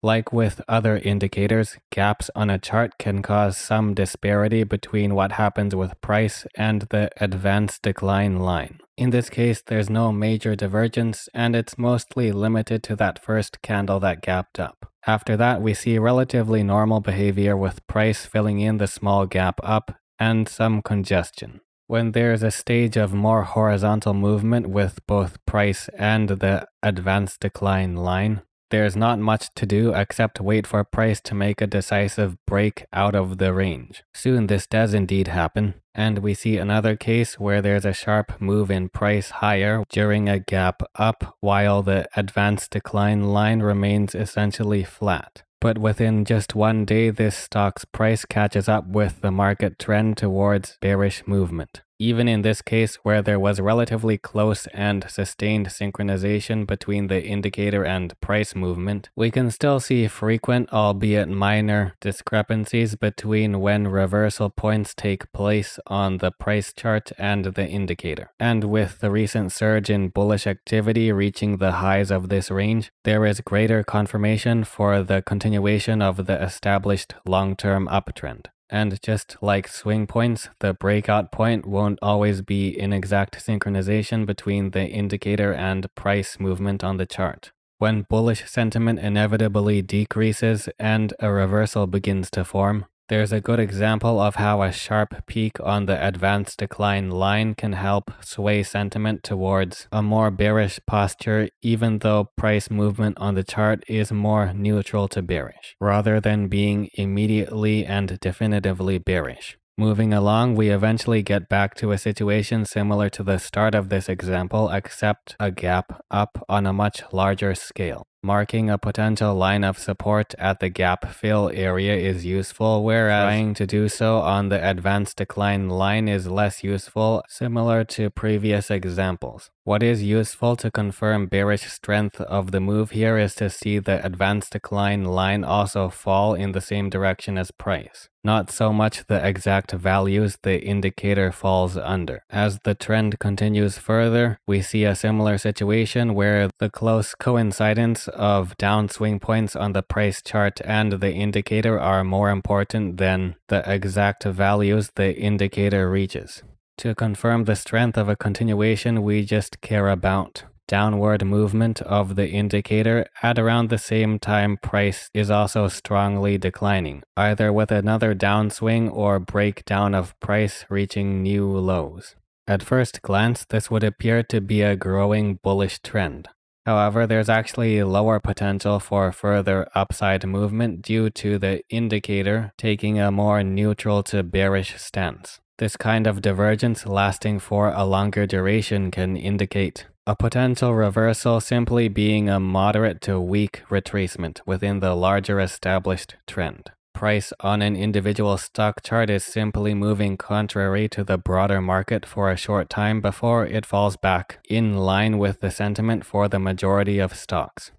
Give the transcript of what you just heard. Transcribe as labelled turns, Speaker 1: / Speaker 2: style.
Speaker 1: Like with other indicators, gaps on a chart can cause some disparity between what happens with price and the advanced decline line. In this case, there's no major divergence, and it's mostly limited to that first candle that gapped up. After that, we see relatively normal behavior with price filling in the small gap up and some congestion. When there's a stage of more horizontal movement with both price and the advanced decline line, there's not much to do except wait for price to make a decisive break out of the range. Soon this does indeed happen, and we see another case where there's a sharp move in price higher during a gap up while the advanced decline line remains essentially flat. But within just one day, this stock's price catches up with the market trend towards bearish movement. Even in this case, where there was relatively close and sustained synchronization between the indicator and price movement, we can still see frequent, albeit minor, discrepancies between when reversal points take place on the price chart and the indicator. And with the recent surge in bullish activity reaching the highs of this range, there is greater confirmation for the continuation of the established long-term uptrend. And just like swing points, the breakout point won't always be in exact synchronization between the indicator and price movement on the chart. When bullish sentiment inevitably decreases and a reversal begins to form, there's a good example of how a sharp peak on the advanced decline line can help sway sentiment towards a more bearish posture, even though price movement on the chart is more neutral to bearish, rather than being immediately and definitively bearish. Moving along, we eventually get back to a situation similar to the start of this example, except a gap up on a much larger scale. Marking a potential line of support at the gap fill area is useful, whereas trying to do so on the advanced decline line is less useful, similar to previous examples. What is useful to confirm bearish strength of the move here is to see the advanced decline line also fall in the same direction as price. Not so much the exact values the indicator falls under. As the trend continues further, we see a similar situation where the close coincidence of downswing points on the price chart and the indicator are more important than the exact values the indicator reaches. To confirm the strength of a continuation, we just care about downward movement of the indicator at around the same time price is also strongly declining, either with another downswing or breakdown of price reaching new lows. At first glance, this would appear to be a growing bullish trend. However, there's actually lower potential for further upside movement due to the indicator taking a more neutral to bearish stance. This kind of divergence lasting for a longer duration can indicate a potential reversal simply being a moderate to weak retracement within the larger established trend. Price on an individual stock chart is simply moving contrary to the broader market for a short time before it falls back in line with the sentiment for the majority of stocks.